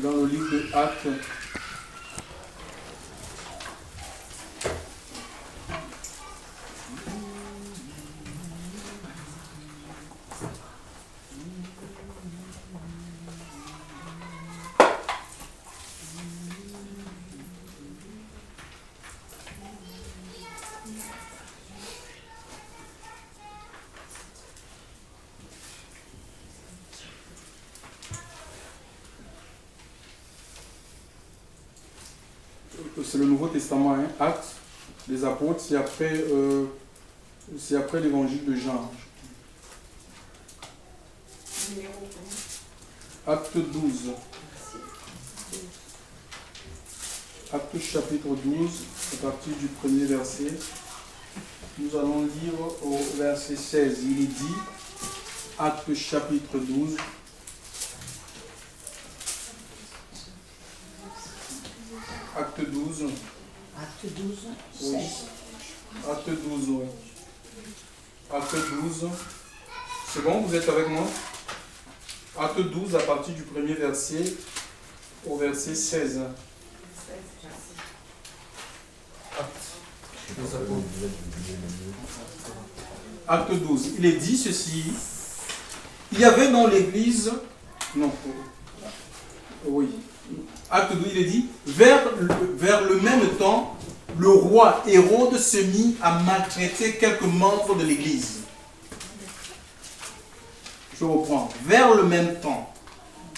dans le livre de Actes. C'est le Nouveau Testament, hein, Actes des Apôtres, c'est après l'évangile de Jean. Acte 12. Acte chapitre 12, à partir du premier verset. Nous allons lire au verset 16. Il est dit, Acte chapitre 12. Acte 12. Acte 12, Oui. 16. Acte 12, oui. Acte 12. C'est bon, vous êtes avec moi? Acte 12, à partir du premier verset au verset 16. Acte 12. Il est dit ceci. Il y avait dans l'église... Non. Oui. Acte 12, il est dit, vers le même temps, le roi Hérode se mit à maltraiter quelques membres de l'église. Je reprends. Vers le même temps,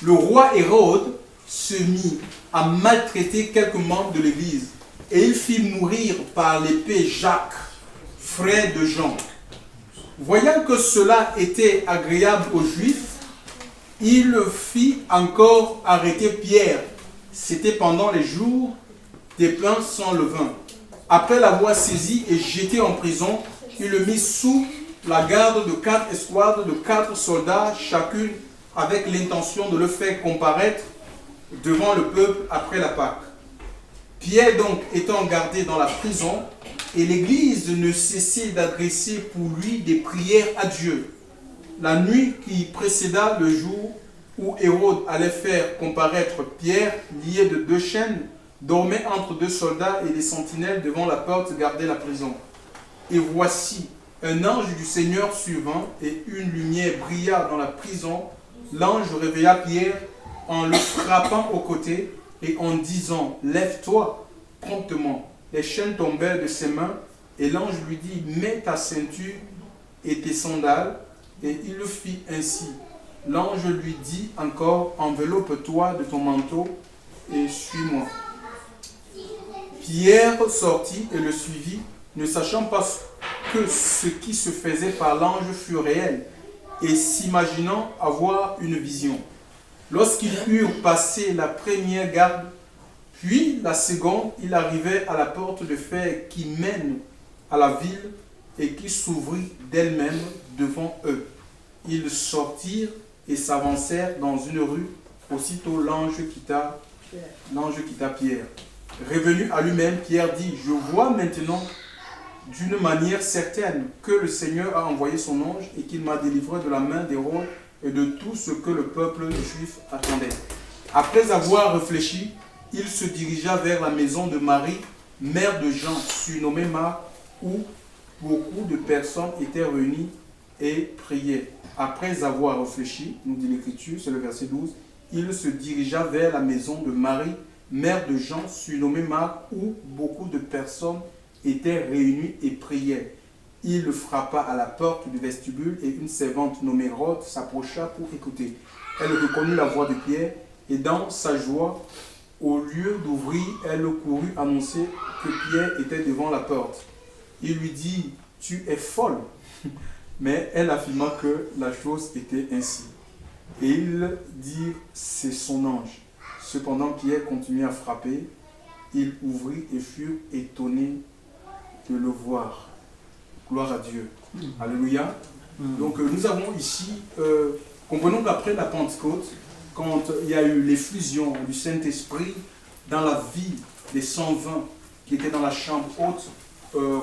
le roi Hérode se mit à maltraiter quelques membres de l'église et il fit mourir par l'épée Jacques, frère de Jean. Voyant que cela était agréable aux Juifs, il fit encore arrêter Pierre. C'était pendant les jours des pains sans levain. Après l'avoir saisi et jeté en prison, il le mit sous la garde de 4 escouades de 4 soldats, chacune avec l'intention de le faire comparaître devant le peuple après la Pâque. Pierre donc étant gardé dans la prison, et l'Église ne cessait d'adresser pour lui des prières à Dieu. La nuit qui précéda le jour où Hérode allait faire comparaître Pierre, lié de 2 chaînes, dormait entre 2 soldats et des sentinelles devant la porte gardait la prison. Et voici, un ange du Seigneur survint, et une lumière brilla dans la prison. L'ange réveilla Pierre en le frappant au côté et en disant « Lève-toi promptement ». Les chaînes tombèrent de ses mains, et l'ange lui dit « Mets ta ceinture et tes sandales ». Et il le fit ainsi. L'ange lui dit encore « Enveloppe-toi de ton manteau et suis-moi ». Pierre sortit et le suivit, ne sachant pas que ce qui se faisait par l'ange fut réel, et s'imaginant avoir une vision. Lorsqu'ils eurent passé la première garde, puis la seconde, il arrivait à la porte de fer qui mène à la ville et qui s'ouvrit d'elle-même devant eux. Ils sortirent et s'avancèrent dans une rue. Aussitôt l'ange quitta Pierre. Revenu à lui-même, Pierre dit, « Je vois maintenant d'une manière certaine que le Seigneur a envoyé son ange et qu'il m'a délivré de la main d'Hérode et de tout ce que le peuple juif attendait. » Après avoir réfléchi, il se dirigea vers la maison de Marie, mère de Jean, surnommée Marc, où beaucoup de personnes étaient réunies et priaient. Après avoir réfléchi, nous dit l'Écriture, c'est le verset 12, il se dirigea vers la maison de Marie, mère de Jean, surnommée Marc, où beaucoup de personnes étaient réunies et priaient. Il frappa à la porte du vestibule et une servante nommée Rhode s'approcha pour écouter. Elle reconnut la voix de Pierre et dans sa joie, au lieu d'ouvrir, elle courut annoncer que Pierre était devant la porte. Il lui dit « Tu es folle !» Mais elle affirma que la chose était ainsi. Et ils dirent « C'est son ange ». Cependant, Pierre continuait à frapper. Il ouvrit et furent étonnés de le voir. Gloire à Dieu. Alléluia. Donc nous avons ici, comprenons qu'après la Pentecôte, quand il y a eu l'effusion du Saint-Esprit dans la vie des 120 qui étaient dans la chambre haute,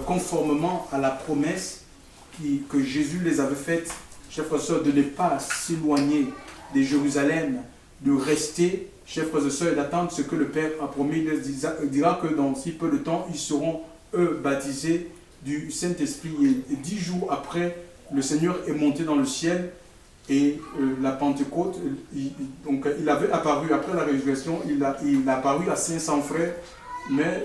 conformément à la promesse que Jésus les avait faite, chers frères et sœurs, de ne pas s'éloigner de Jérusalem, de rester chers frères et sœurs, et d'attendre ce que le Père a promis. Il dira que dans si peu de temps, ils seront, eux, baptisés du Saint-Esprit. Et 10 jours après, le Seigneur est monté dans le ciel. Et la Pentecôte, donc il avait apparu, après la résurrection, il a apparu à 500 frères. Mais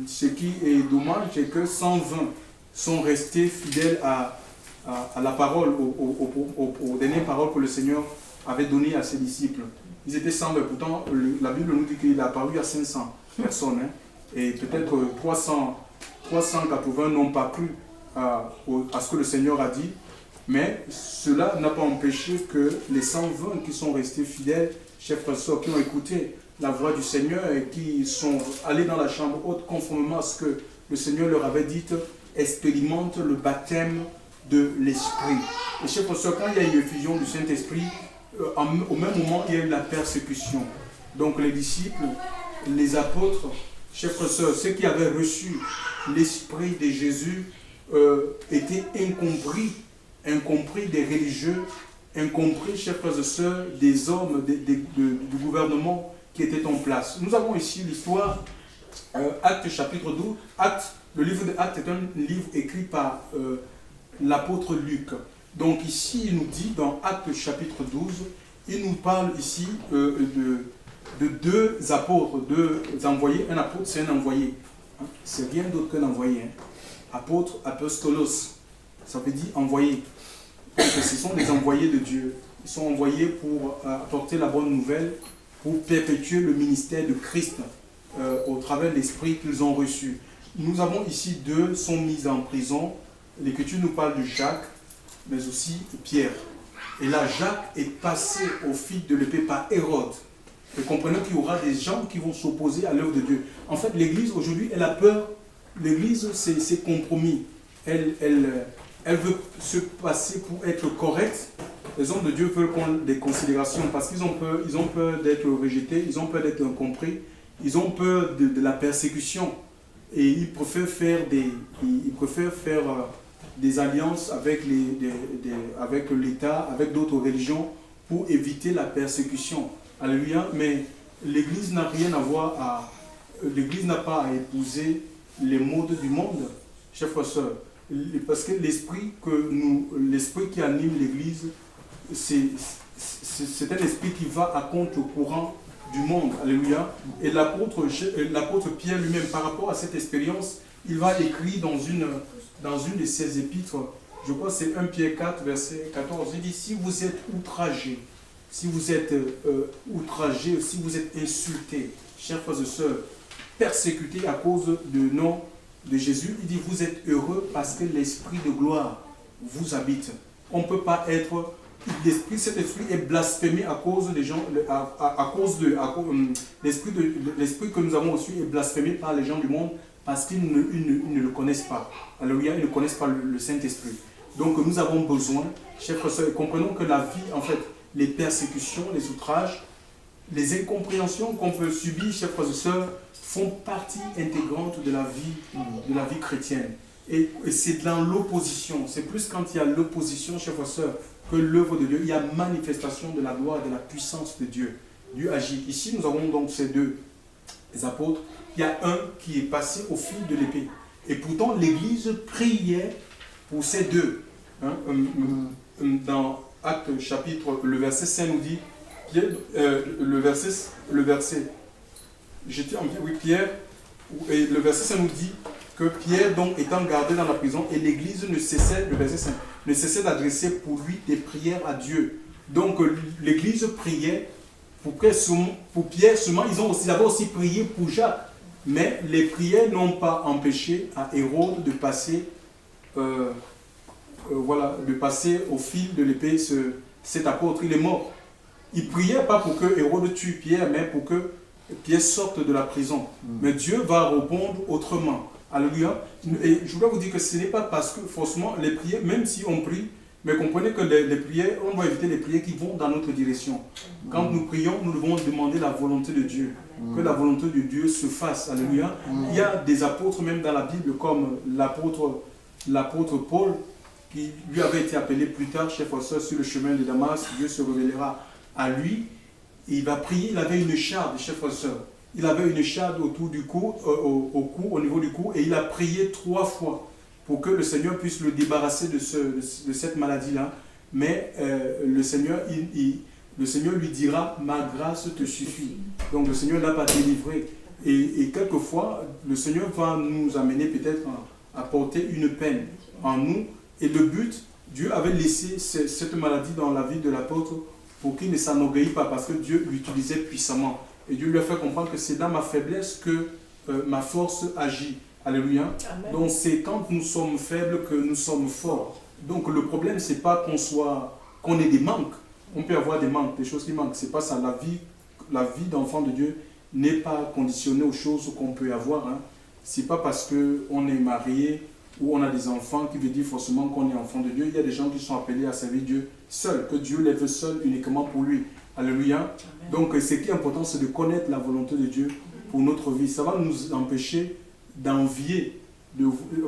ce qui est dommage, c'est que 120 sont restés fidèles à la parole, aux dernières paroles que le Seigneur avait données à ses disciples. Ils étaient 120, pourtant la Bible nous dit qu'il est apparu à 500 personnes. Hein, et peut-être 380 n'ont pas cru à ce que le Seigneur a dit. Mais cela n'a pas empêché que les 120 qui sont restés fidèles, chers frères et sœurs, qui ont écouté la voix du Seigneur et qui sont allés dans la chambre haute conformément à ce que le Seigneur leur avait dit, expérimentent le baptême de l'Esprit. Et chers frères et sœurs, quand il y a une effusion du Saint-Esprit, au même moment, il y a eu la persécution. Donc les disciples, les apôtres, chers frères et sœurs, ceux qui avaient reçu l'Esprit de Jésus étaient incompris des religieux, incompris, chers frères et sœurs, des hommes du gouvernement qui étaient en place. Nous avons ici l'histoire, Actes chapitre 12. Le livre de Actes est un livre écrit par l'apôtre Luc. Donc ici, il nous dit, dans Actes chapitre 12, il nous parle ici de deux apôtres, deux envoyés. Un apôtre, c'est un envoyé. Hein? C'est rien d'autre qu'un envoyé. Hein? Apôtre, apostolos, ça veut dire envoyé. Donc, ce sont des envoyés de Dieu. Ils sont envoyés pour apporter la bonne nouvelle, pour perpétuer le ministère de Christ au travers de l'Esprit qu'ils ont reçu. Nous avons ici deux sont mis en prison. L'Écriture nous parle de Jacques, mais aussi Pierre. Et là, Jacques est passé au fil de l'épée par Hérode. Et comprenez qu'il y aura des gens qui vont s'opposer à l'œuvre de Dieu. En fait, l'Église, aujourd'hui, elle a peur. L'Église, c'est compromis. Elle veut se passer pour être correcte. Les hommes de Dieu veulent prendre des considérations parce qu'ils ont peur d'être rejetés, ils ont peur d'être incompris, ils ont peur de la persécution. Et ils préfèrent faire des alliances avec l'État, avec d'autres religions pour éviter la persécution. Alléluia. Mais l'Église n'a rien à voir l'Église n'a pas à épouser les modes du monde, chers frères et sœurs. Parce que l'esprit qui anime l'Église, c'est un esprit qui va à contre-courant du monde. Alléluia. Et l'apôtre Pierre lui-même, par rapport à cette expérience, il va écrire dans une de ses épîtres, je crois que c'est 1 Pierre 4, verset 14, il dit, si vous êtes outragés, si vous êtes insultés, chers frères et sœurs, persécutés à cause du nom de Jésus, il dit, vous êtes heureux parce que l'esprit de gloire vous habite. On ne peut pas être... cet esprit est blasphémé à cause des gens, l'esprit que nous avons reçu est blasphémé par les gens du monde parce qu'ils ne le connaissent pas. Alléluia, ils ne connaissent pas le Saint-Esprit. Donc nous avons besoin, chers frères et sœurs, comprenons que la vie, en fait, les persécutions, les outrages, les incompréhensions qu'on peut subir, chers frères et sœurs, font partie intégrante de la vie chrétienne. Et c'est dans l'opposition, c'est plus quand il y a l'opposition, chers frères et sœurs, que l'œuvre de Dieu, il y a manifestation de la gloire et de la puissance de Dieu. Dieu agit. Ici, nous avons donc ces deux apôtres. Il y a un qui est passé au fil de l'épée. Et pourtant, l'Église priait pour ces deux. Hein? Dans Actes chapitre, le verset 5 nous dit, le verset, j'étais en oui, Pierre, et le verset 5 nous dit que Pierre, donc, étant gardé dans la prison, et l'Église ne cessait, le verset 5, ne cessait d'adresser pour lui des prières à Dieu. Donc, l'Église priait pour Pierre seulement. Ils avaient aussi prié pour Jacques. Mais les prières n'ont pas empêché à Hérode de passer, de passer au fil de l'épée cet apôtre. Il est mort. Il priait pas pour que Hérode tue Pierre, mais pour que Pierre sorte de la prison. Mais Dieu va répondre autrement. Alléluia. Et je voudrais vous dire que ce n'est pas parce que forcément les prières, même si on prie, mais comprenez que les prières, on doit éviter les prières qui vont dans notre direction. Quand nous prions, nous devons demander la volonté de Dieu. Que la volonté de Dieu se fasse. Alléluia. Il y a des apôtres même dans la Bible, comme l'apôtre Paul, qui lui avait été appelé plus tard, chef au sol, sur le chemin de Damas. Dieu se révélera à lui. et il va prier. Il avait une écharde, chers frères et sœurs. Il avait une écharde autour du cou, au niveau du cou, et il a prié 3 fois pour que le Seigneur puisse le débarrasser de cette maladie-là. Mais le Seigneur lui dira, ma grâce te suffit. Donc le Seigneur ne l'a pas délivré. Et quelquefois, le Seigneur va nous amener peut-être à porter une peine en nous. Et le but, Dieu avait laissé cette maladie dans la vie de l'apôtre pour qu'il ne s'enorgueille pas, parce que Dieu l'utilisait puissamment. Et Dieu lui a fait comprendre que c'est dans ma faiblesse que ma force agit. Alléluia. Amen. Donc c'est quand nous sommes faibles que nous sommes forts. Donc le problème, c'est pas qu'on ait des manques. On peut avoir des manques, des choses qui manquent. C'est pas ça. La vie d'enfant de Dieu n'est pas conditionnée aux choses qu'on peut avoir. Hein. C'est pas parce qu'on est marié ou on a des enfants qui veut dire forcément qu'on est enfant de Dieu. Il y a des gens qui sont appelés à servir Dieu seul, que Dieu les veut seul uniquement pour lui. Alléluia. Amen. Donc ce qui est important, c'est de connaître la volonté de Dieu pour notre vie. Ça va nous empêcher d'envier.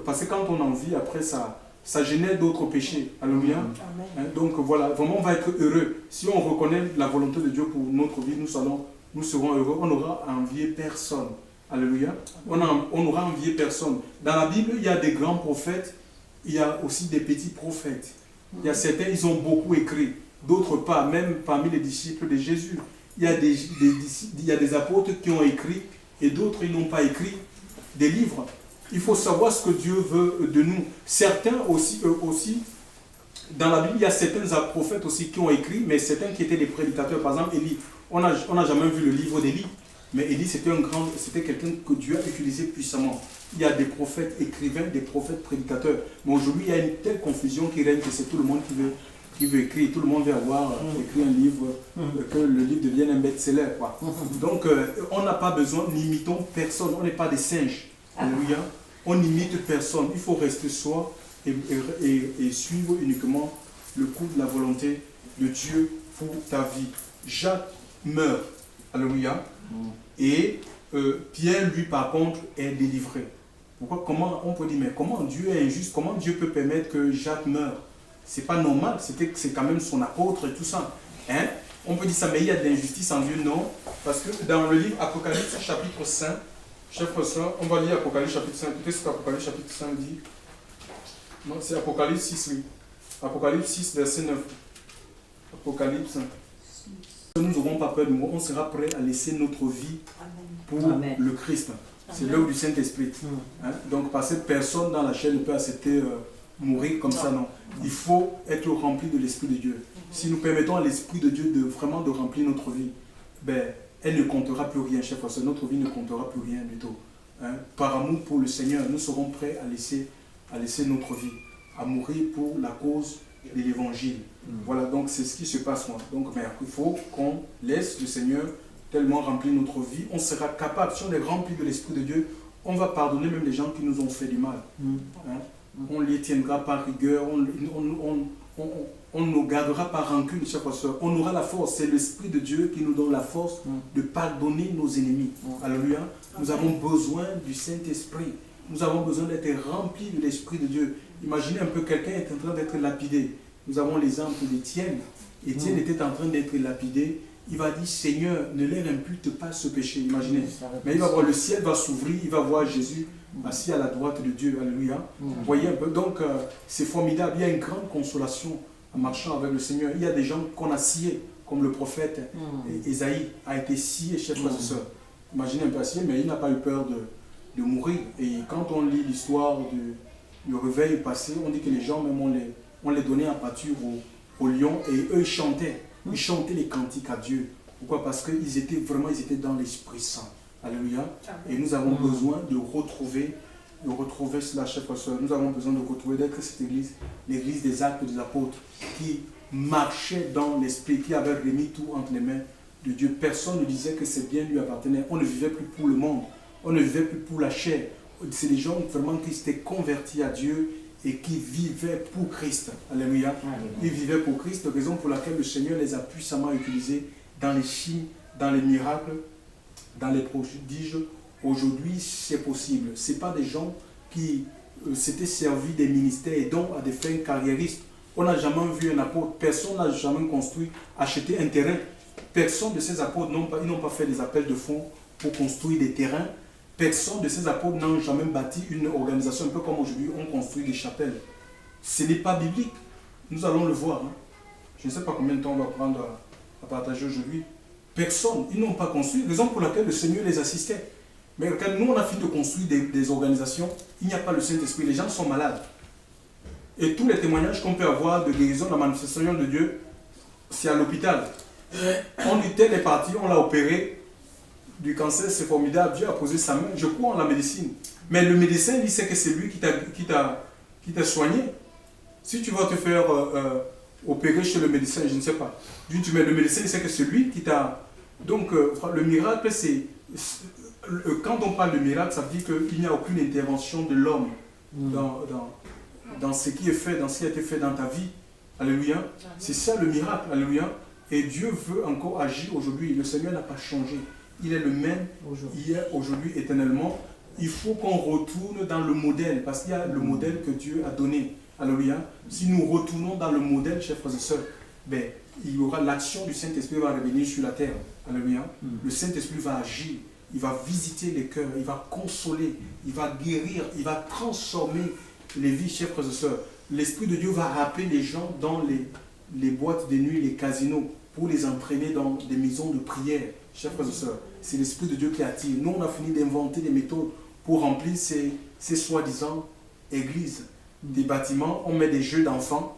Parce que quand on envie, après ça génère d'autres péchés. Alléluia. Hein, donc voilà, vraiment on va être heureux. Si on reconnaît la volonté de Dieu pour notre vie, nous serons heureux. On n'aura à envier personne. Alléluia. On n'aura envié personne. Dans la Bible, il y a des grands prophètes, il y a aussi des petits prophètes. Il y a certains, ils ont beaucoup écrit, d'autres pas, même parmi les disciples de Jésus. Il y a des apôtres qui ont écrit et d'autres, ils n'ont pas écrit des livres. Il faut savoir ce que Dieu veut de nous. Certains aussi, dans la Bible, il y a certains prophètes aussi qui ont écrit, mais certains qui étaient des prédicateurs. Par exemple, Élie. On n'a jamais vu le livre d'Élie, mais Élie, c'était quelqu'un que Dieu a utilisé puissamment. Il y a des prophètes écrivains, des prophètes prédicateurs. Mais aujourd'hui, il y a une telle confusion qui règne que c'est tout le monde qui veut écrire. Tout le monde veut avoir écrit un livre, que le livre devienne un best-seller. Donc, on n'a pas besoin, n'imitons personne. On n'est pas des singes. Alléluia. On n'imite personne. Il faut rester soi et suivre uniquement le cours de la volonté de Dieu pour ta vie. Jacques meurt. Alléluia. Et Pierre, lui, par contre, est délivré. Comment on peut dire, mais comment Dieu est injuste? Comment Dieu peut permettre que Jacques meure? C'est pas normal. C'est quand même son apôtre et tout ça. Hein? On peut dire ça, mais il y a de l'injustice en Dieu? Non. Parce que dans le livre Apocalypse, chapitre 5, chers frères et sœurs, on va lire Apocalypse chapitre 5. Qu'est-ce qu'Apocalypse chapitre 5 dit? Non, c'est Apocalypse 6, oui. Apocalypse 6, verset 9. Apocalypse 5. Nous n'aurons pas peur de mourir, on sera prêt à laisser notre vie pour le Christ. C'est l'œuvre du Saint-Esprit. Hein? Donc, parce que personne dans la chair ne peut accepter mourir comme ça, non. Il faut être rempli de l'Esprit de Dieu. Si nous permettons à l'Esprit de Dieu vraiment de remplir notre vie, ben, elle ne comptera plus rien, chers frères. Notre vie ne comptera plus rien du tout. Hein? Par amour pour le Seigneur, nous serons prêts à laisser notre vie, à mourir pour la cause de l'Évangile. Voilà, donc c'est ce qui se passe. Donc, il faut qu'on laisse le Seigneur tellement remplir notre vie. On sera capable, si on est rempli de l'Esprit de Dieu, on va pardonner même les gens qui nous ont fait du mal. Hein? On les tiendra par rigueur, on ne gardera par rancune, chers frères. On aura la force, c'est l'Esprit de Dieu qui nous donne la force de pardonner nos ennemis. Alléluia. Nous avons besoin du Saint-Esprit. Nous avons besoin d'être remplis de l'Esprit de Dieu. Imaginez un peu, quelqu'un est en train d'être lapidé. Nous avons l'exemple d'Étienne. Étienne était en train d'être lapidé. Il va dire, Seigneur, ne leur impute pas ce péché. Imaginez. Mais il va voir, le ciel va s'ouvrir, il va voir Jésus assis à la droite de Dieu. Alléluia. Vous voyez un peu. Donc, c'est formidable. Il y a une grande consolation en marchant avec le Seigneur. Il y a des gens qu'on a sciés, comme le prophète Ésaïe a été scié, chers frères et sœurs. Imaginez un peu scié, mais il n'a pas eu peur de mourir. Et quand on lit l'histoire du réveil passé, on dit que les gens, même on les donnait en pâture aux lions, et eux, ils chantaient. Ils chantaient les cantiques à Dieu. Pourquoi? Parce qu'ils étaient dans l'Esprit Saint. Alléluia. Et nous avons besoin de retrouver cela, chers frères et sœurs. Nous avons besoin de retrouver, d'être cette église, l'église des actes des apôtres, qui marchait dans l'Esprit, qui avait remis tout entre les mains de Dieu. Personne ne disait que ses biens lui appartenaient. On ne vivait plus pour le monde. On ne vivait plus pour la chair. C'est des gens vraiment qui s'étaient convertis à Dieu et qui vivaient pour Christ. Alléluia. Ils vivaient pour Christ, raison pour laquelle le Seigneur les a puissamment utilisés dans les signes, dans les miracles, dans les prodiges. Aujourd'hui, c'est possible. Ce n'est pas des gens qui s'étaient servis des ministères et dont à des fins carriéristes. On n'a jamais vu un apôtre, personne n'a jamais acheté un terrain Personne de ces apôtres ils n'ont pas fait des appels de fonds pour construire des terrains. Personne de ces apôtres n'a jamais bâti une organisation, un peu comme aujourd'hui on construit des chapelles. Ce n'est pas biblique. Nous allons le voir. Hein. Je ne sais pas combien de temps on va prendre à partager aujourd'hui. Personne, ils n'ont pas construit, raison pour laquelle le Seigneur les assistait. Mais quand nous, on a fini de construire des organisations, il n'y a pas le Saint-Esprit, les gens sont malades. Et tous les témoignages qu'on peut avoir de guérison, de la manifestation de Dieu, c'est à l'hôpital. On dit tel est parti, on l'a opéré, du cancer, c'est formidable, Dieu a posé sa main, je crois en la médecine. Mais le médecin, il sait que c'est lui qui t'a soigné. Si tu vas te faire opérer chez le médecin, je ne sais pas. Mais le médecin, il sait que c'est lui qui t'a... Donc, le miracle, c'est... Quand on parle de miracle, ça veut dire qu'il n'y a aucune intervention de l'homme dans ce qui est fait, dans ce qui a été fait dans ta vie. Alléluia. C'est ça le miracle. Alléluia. Et Dieu veut encore agir aujourd'hui. Le Seigneur n'a pas changé. Il est le même hier, aujourd'hui, éternellement. Il faut qu'on retourne dans le modèle, parce qu'il y a le modèle que Dieu a donné. Alléluia. Si nous retournons dans le modèle, chers frères et sœurs, ben, il y aura l'action du Saint-Esprit va revenir sur la terre. Alléluia. Le Saint-Esprit va agir. Il va visiter les cœurs, il va consoler, il va guérir, il va transformer les vies, chers frères et sœurs. L'Esprit de Dieu va rappeler les gens dans les boîtes de nuit, les casinos, pour les entraîner dans des maisons de prière, chers frères et sœurs. C'est l'Esprit de Dieu qui attire. Nous, on a fini d'inventer des méthodes pour remplir ces soi-disant églises, des bâtiments. On met des jeux d'enfants,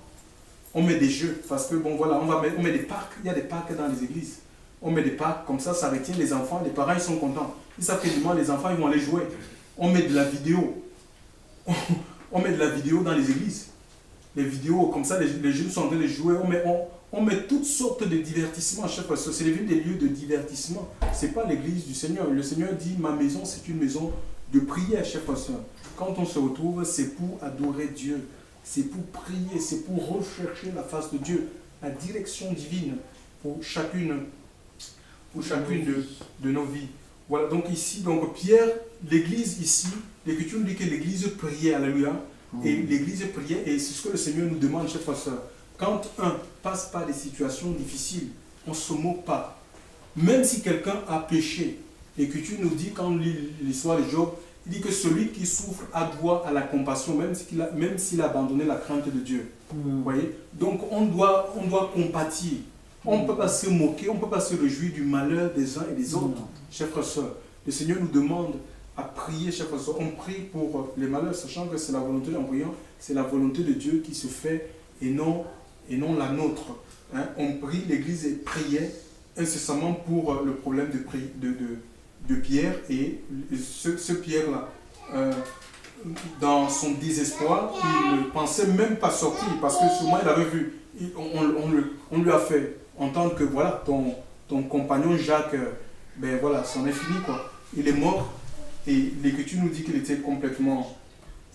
on met des jeux, parce que bon voilà, on met des parcs, il y a des parcs dans les églises. On met des parcs, comme ça retient les enfants, les parents ils sont contents. Ils savent que dimanche les enfants ils vont aller jouer. On met de la vidéo. On met de la vidéo dans les églises. Les vidéos, comme ça les jeunes sont en train de jouer. On met toutes sortes de divertissements à chaque fois. C'est des lieux de divertissement. Ce n'est pas l'église du Seigneur. Le Seigneur dit, ma maison c'est une maison de prière, chers frères et sœurs. Quand on se retrouve, c'est pour adorer Dieu. C'est pour prier, c'est pour rechercher la face de Dieu. La direction divine pour chacune de nos vies. Voilà, donc ici, donc Pierre, l'église ici, l'Écriture nous dit que l'église priait, alléluia, et l'église priait, et c'est ce que le Seigneur nous demande, chers frères et sœurs. Quand un passe par des situations difficiles, on ne se moque pas. Même si quelqu'un a péché, l'Écriture nous dit, quand on lit l'histoire de Job, il dit que celui qui souffre a droit à la compassion, même s'il a abandonné la crainte de Dieu. Vous voyez? Donc on doit compatir. On ne peut pas se moquer, on ne peut pas se réjouir du malheur des uns et des autres, chers frères et sœurs. Le Seigneur nous demande à prier, chers frères et sœurs. On prie pour les malheurs, sachant que c'est la volonté en priant, c'est la volonté de Dieu qui se fait et non la nôtre. Hein? On prie, l'Église priait incessamment pour le problème de Pierre, et ce Pierre-là, dans son désespoir, il ne pensait même pas sortir, parce que souvent il avait vu, on lui a fait entendre que voilà, ton compagnon Jacques, ben voilà, c'en est fini quoi. Il est mort, et l'Écriture nous dit qu'il était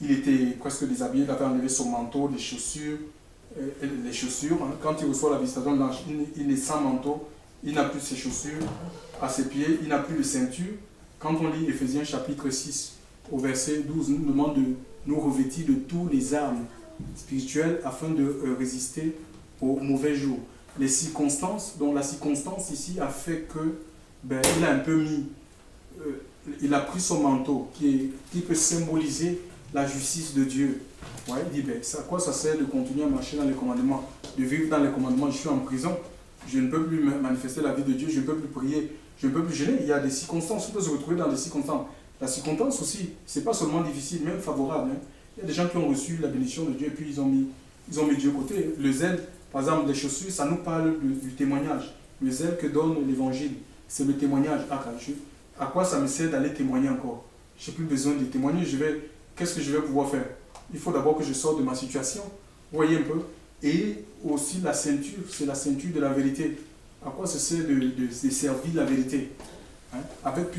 il était presque déshabillé, il avait enlevé son manteau, les chaussures, hein. Quand il reçoit la visitation de l'ange, il est sans manteau, il n'a plus ses chaussures à ses pieds, il n'a plus de ceinture. Quand on lit Éphésiens chapitre 6, au verset 12, il nous demande de nous revêtir de tous les armes spirituelles afin de résister aux mauvais jours. Les circonstances, dont la circonstance ici a fait que il a un peu il a pris son manteau qui peut symboliser la justice de Dieu. Ouais, il dit, à quoi ça sert de continuer à marcher dans les commandements, de vivre dans les commandements? Je suis en prison, je ne peux plus manifester la vie de Dieu, je ne peux plus prier, je ne peux plus gêner. Il y a des circonstances, on peut se retrouver dans des circonstances. La circonstance aussi, ce n'est pas seulement difficile, même favorable. Hein. Il y a des gens qui ont reçu la bénédiction de Dieu et puis ils ont mis Dieu de côté. Le zèle, par exemple, les chaussures, ça nous parle du témoignage. Le zèle que donne l'évangile, c'est le témoignage. À quoi ça me sert d'aller témoigner encore? Je n'ai plus besoin de témoigner, qu'est-ce que je vais pouvoir faire? Il faut d'abord que je sorte de ma situation. Vous voyez un peu? Et aussi la ceinture, c'est la ceinture de la vérité. À quoi ça sert de servir la vérité? Hein?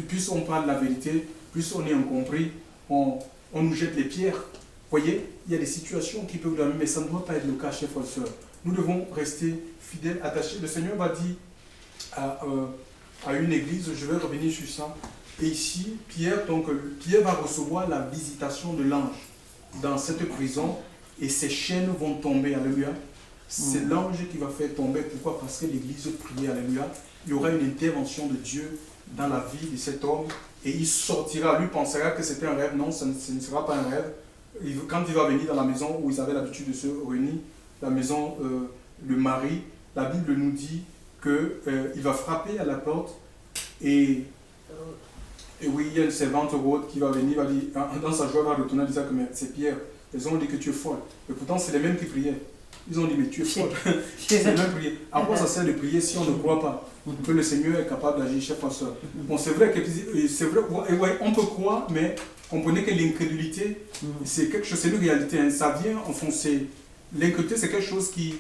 Plus on parle de la vérité, plus on est incompris, on nous jette les pierres. Vous voyez, il y a des situations qui peuvent l'amener, mais ça ne doit pas être le cas, chers frères et sœurs. Nous devons rester fidèles, attachés. Le Seigneur va dire à une église, je vais revenir sur ça. Et ici, Pierre va recevoir la visitation de l'ange dans cette prison et ses chaînes vont tomber, alléluia. C'est l'ange qui va faire tomber. Pourquoi? Parce que l'église priait, alléluia. il y aura une intervention de Dieu dans la vie de cet homme et il sortira, lui pensera que c'était un rêve. Non, ce ne sera pas un rêve. Quand il va venir dans la maison où ils avaient l'habitude de se réunir, la maison, le mari, la Bible nous dit qu'il va frapper à la porte et oui, il y a une servante rôde qui va venir, va dire, dans sa joie, va retourner en disant que c'est Pierre. Ils ont dit que tu es folle. Et pourtant, c'est les mêmes qui priaient. Ils ont dit, mais tu es folle. C'est les mêmes prières. À quoi ça sert de prier si on ne croit pas que le Seigneur est capable d'agir, chers frères et sœurs? Bon, c'est vrai, ouais, on peut croire, mais comprenez que l'incrédulité, c'est quelque chose, c'est une réalité. Hein. Ça vient enfoncer. L'incrédulité, c'est quelque chose qui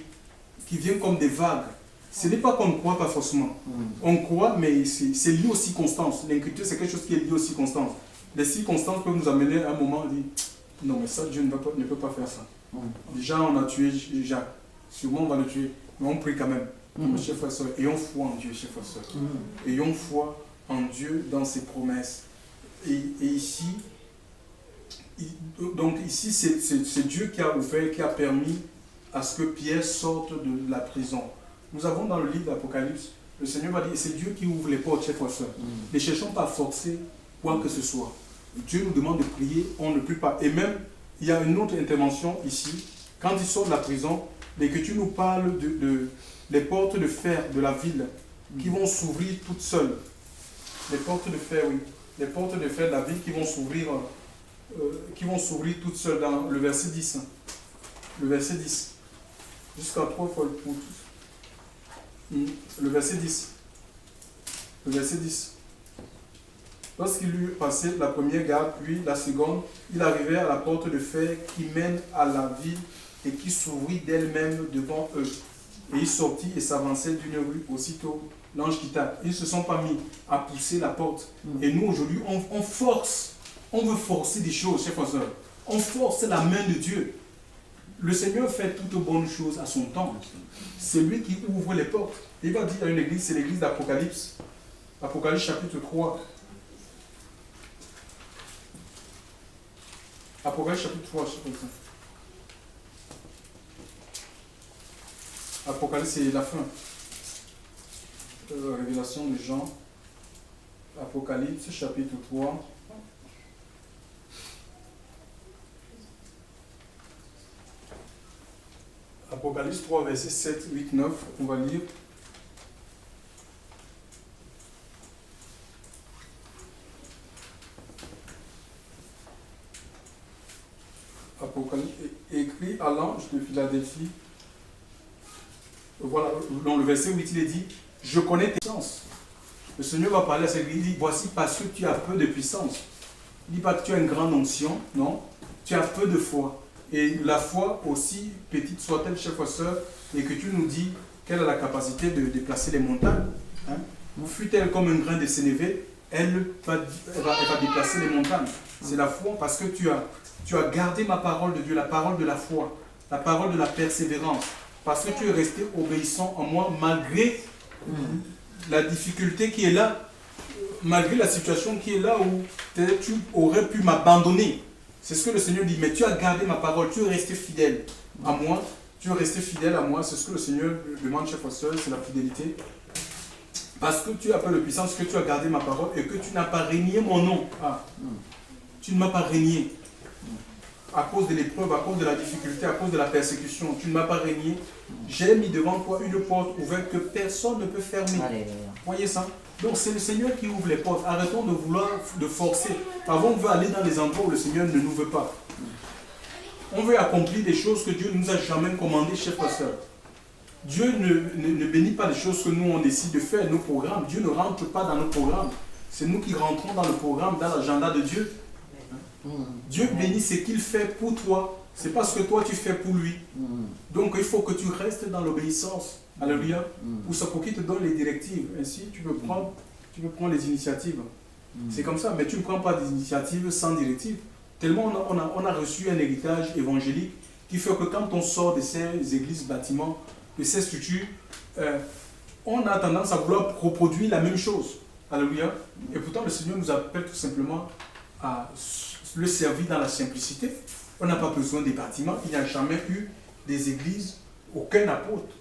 vient comme des vagues. Ce n'est pas qu'on ne croit pas forcément. On croit, mais c'est lié aux circonstances. L'incrédulité, c'est quelque chose qui est lié aux circonstances. Les circonstances peuvent nous amener à un moment à dire non, mais ça, Dieu ne peut pas faire ça. Déjà, on a tué Jacques. Sûrement, on va le tuer. Mais on prie quand même. Chers frères et sœurs, ayons foi en Dieu, chers frères et sœurs. Ayons foi en Dieu dans ses promesses. Et ici, donc ici, c'est Dieu qui a ouvert, qui a permis à ce que Pierre sorte de la prison. Nous avons dans le livre d'Apocalypse, le Seigneur va dire, c'est Dieu qui ouvre les portes, chers frères et sœurs. Ne cherchons pas à forcer quoi que ce soit. Dieu nous demande de prier, on ne prie pas. Et même, il y a une autre intervention ici. Quand il sort de la prison, l'Écriture nous parle des portes de fer de la ville qui vont s'ouvrir toutes seules. Les portes de fer, oui. Les portes de fer de la ville qui vont s'ouvrir toutes seules dans le verset 10. Le verset 10. Jusqu'à 3 fois pour tous. Le verset 10. Le verset 10. Lorsqu'il eut passé la première garde, puis la seconde, il arrivait à la porte de fer qui mène à la ville et qui s'ouvrit d'elle-même devant eux. Et il sortit et s'avançait d'une rue. Aussitôt, l'ange quitta. Ils ne se sont pas mis à pousser la porte. Et nous, aujourd'hui, on force. On veut forcer des choses, chers frères et sœurs. On force la main de Dieu. Le Seigneur fait toutes bonnes choses à son temps. C'est lui qui ouvre les portes. Il va dire à une église, c'est l'église d'Apocalypse. Apocalypse chapitre 3. Apocalypse chapitre 3, chapitre 5. Apocalypse, c'est la fin. Révélation de Jean. Apocalypse chapitre 3. Apocalypse 3, verset 7, 8, 9. On va lire. Apocalypse écrit à l'ange de Philadelphie. Voilà, dans le verset 8, il est dit, je connais tes puissances. Le Seigneur va parler à cette église, il dit, voici parce que tu as peu de puissance. Il ne dit pas que tu as une grande onction, non, tu as peu de foi. Et la foi, aussi petite soit-elle, chers frères et sœurs, et que tu nous dis qu'elle a la capacité de déplacer les montagnes. Hein? Fut-elle comme un grain de sénévé, elle va déplacer les montagnes. C'est la foi parce que tu as gardé ma parole de Dieu, la parole de la foi, la parole de la persévérance. Parce que tu es resté obéissant en moi malgré la difficulté qui est là, malgré la situation qui est là où tu aurais pu m'abandonner. C'est ce que le Seigneur dit, mais tu as gardé ma parole, tu es resté fidèle à moi, tu es resté fidèle à moi, c'est ce que le Seigneur demande, chers frères et sœurs, c'est la fidélité. Parce que tu as pas de puissance, que tu as gardé ma parole et que tu n'as pas régné mon nom. Tu ne m'as pas régné. À cause de l'épreuve, à cause de la difficulté, à cause de la persécution, tu ne m'as pas régné. J'ai mis devant toi une porte ouverte que personne ne peut fermer. Alléluia. Voyez ça? Donc c'est le Seigneur qui ouvre les portes. Arrêtons de vouloir de forcer. Avant, on veut aller dans les endroits où le Seigneur ne nous veut pas. On veut accomplir des choses que Dieu ne nous a jamais commandées, chers frères et sœurs. Dieu ne bénit pas les choses que nous on décide de faire, nos programmes. Dieu ne rentre pas dans nos programmes. C'est nous qui rentrons dans le programme, dans l'agenda de Dieu. Dieu bénit ce qu'il fait pour toi. C'est pas ce que toi tu fais pour lui. Donc il faut que tu restes dans l'obéissance. Alléluia. Pour qu'il te donne les directives. Ainsi tu peux prendre les initiatives. C'est comme ça, mais tu ne prends pas des initiatives sans directive. Tellement on a reçu un héritage évangélique qui fait que quand on sort de ces églises, bâtiments, de ces structures, on a tendance à vouloir reproduire la même chose. Alléluia. Et pourtant le Seigneur nous appelle tout simplement à le servir dans la simplicité. On n'a pas besoin des bâtiments. Il n'y a jamais eu des églises, aucun apôtre,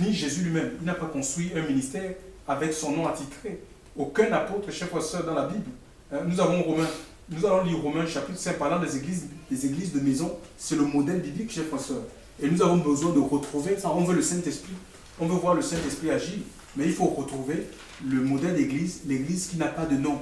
ni Jésus lui-même. Il n'a pas construit un ministère avec son nom attitré. Aucun apôtre, chers frères et sœurs, dans la Bible. Nous avons Romains. Nous allons lire Romains chapitre 5 parlant des églises de maison. C'est le modèle biblique, chers frères et sœurs. Et nous avons besoin de retrouver ça. On veut le Saint-Esprit. On veut voir le Saint-Esprit agir. Mais il faut retrouver le modèle d'église, l'église qui n'a pas de nom.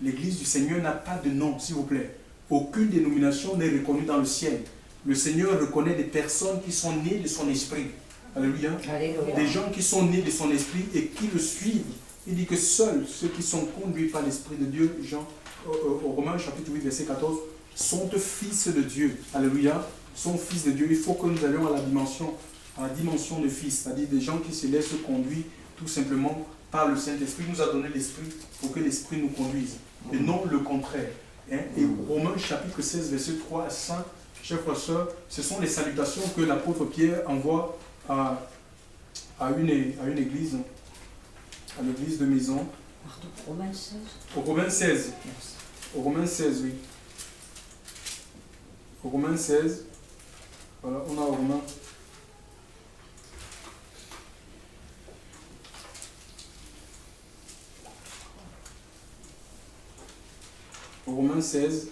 L'église du Seigneur n'a pas de nom, s'il vous plaît. Aucune dénomination n'est reconnue dans le ciel. Le Seigneur reconnaît des personnes qui sont nées de son esprit. Alléluia. Alléluia. Des gens qui sont nés de son esprit et qui le suivent. Il dit que seuls ceux qui sont conduits par l'Esprit de Dieu, Jean, au Romains chapitre 8, verset 14, sont fils de Dieu. Alléluia. Sont fils de Dieu. Il faut que nous allions à la dimension de fils, c'est-à-dire des gens qui se laissent conduire tout simplement par le Saint-Esprit. Il nous a donné l'Esprit pour que l'Esprit nous conduise. Et non le contraire. Et Romains chapitre 16, verset 3 à 5, chers frères et sœurs, ce sont les salutations que l'apôtre Pierre envoie à une église, à l'église de maison. Romains 16. Au Romains 16. Au Romains 16, oui. Au Romains 16. Voilà, on a Romains. Au Romains 16.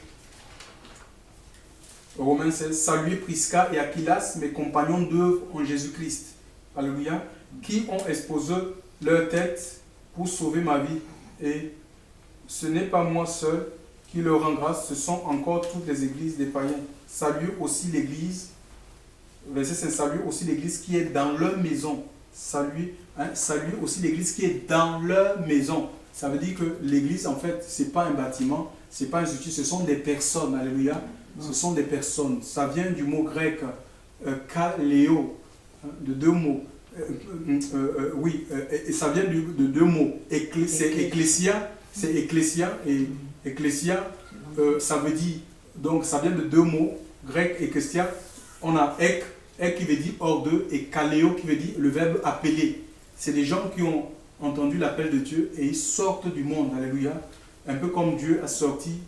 Au Romains 16, saluez Prisca et Aquilas, mes compagnons d'œuvre en Jésus-Christ. Alléluia. Qui ont exposé leur tête pour sauver ma vie. Et ce n'est pas moi seul qui leur rend grâce, ce sont encore toutes les églises des païens. Saluez aussi l'église, verset 5, saluez aussi l'église qui est dans leur maison. Saluez aussi l'église qui est dans leur maison. Ça veut dire que l'église, en fait, ce n'est pas un bâtiment, ce n'est pas un institut, ce sont des personnes. Alléluia. Ce sont des personnes. Ça vient du mot grec kaléo, de deux mots. Et ça vient de deux mots. C'est ecclésia et ecclésia, ça veut dire, donc ça vient de deux mots grecs, ecclésia. On a ek qui veut dire hors d'eux, et kaléo qui veut dire le verbe appeler. C'est des gens qui ont entendu l'appel de Dieu et ils sortent du monde. Alléluia. Un peu comme Dieu a sorti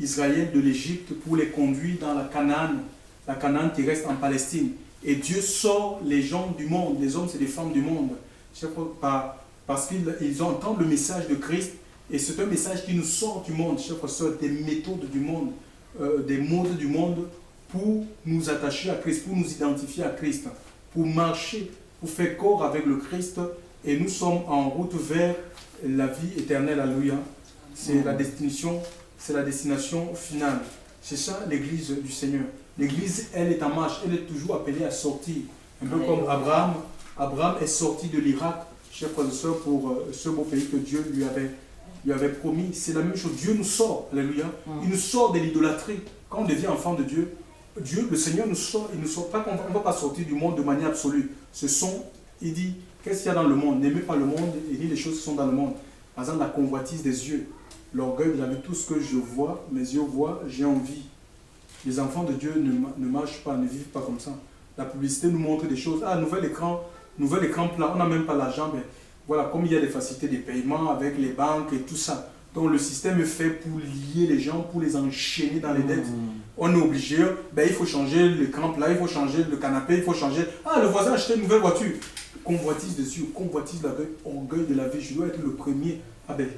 Israël de l'Égypte pour les conduire dans la Canaan terrestre en Palestine. Et Dieu sort les gens du monde, les hommes, c'est des femmes du monde, parce qu'ils entendent le message de Christ, et c'est un message qui nous sort du monde, chers frères et sœurs, des méthodes du monde, des modes du monde, pour nous attacher à Christ, pour nous identifier à Christ, pour marcher, pour faire corps avec le Christ, et nous sommes en route vers la vie éternelle. Alléluia. C'est la destination finale. C'est ça l'église du Seigneur. L'église, elle est en marche, elle est toujours appelée à sortir. Un peu comme Abraham. Abraham est sorti de l'Irak, chers frères et sœurs, pour ce beau pays que Dieu lui avait promis. C'est la même chose. Dieu nous sort. Alléluia. Il nous sort de l'idolâtrie. Quand on devient enfant de Dieu, le Seigneur nous sort. Il nous sort pas. On ne va pas sortir du monde de manière absolue. Il dit, qu'est-ce qu'il y a dans le monde? N'aimez pas le monde. Il dit les choses qui sont dans le monde. Par exemple, la convoitise des yeux. L'orgueil de la vie, tout ce que je vois, mes yeux voient, j'ai envie. Les enfants de Dieu ne marchent pas, ne vivent pas comme ça. La publicité nous montre des choses. Ah, nouvel écran plat, on n'a même pas l'argent. Mais voilà, comme il y a des facilités de paiement avec les banques et tout ça. Donc le système est fait pour lier les gens, pour les enchaîner dans les dettes. On est obligé, il faut changer l'écran plat, il faut changer le canapé, il faut changer... Ah, le voisin a acheté une nouvelle voiture. Convoitise des yeux, convoitise l'orgueil de la vie. Je dois être le premier. Ah ben,